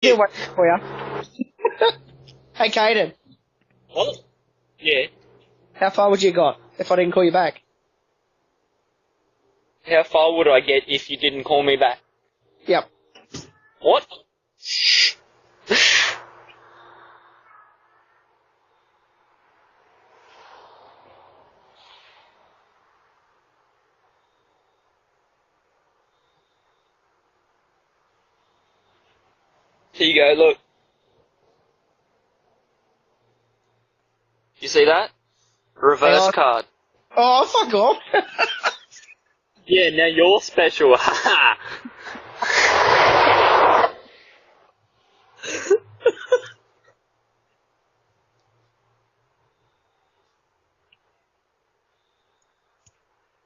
Still waiting for you. Hey, Caden. What? Yeah. How far would you got if I didn't call you back? How far would I get if you didn't call me back? Yep. What? Here you go, look. You see that? Reverse card. Oh, fuck off. Yeah, now you're special. Haha.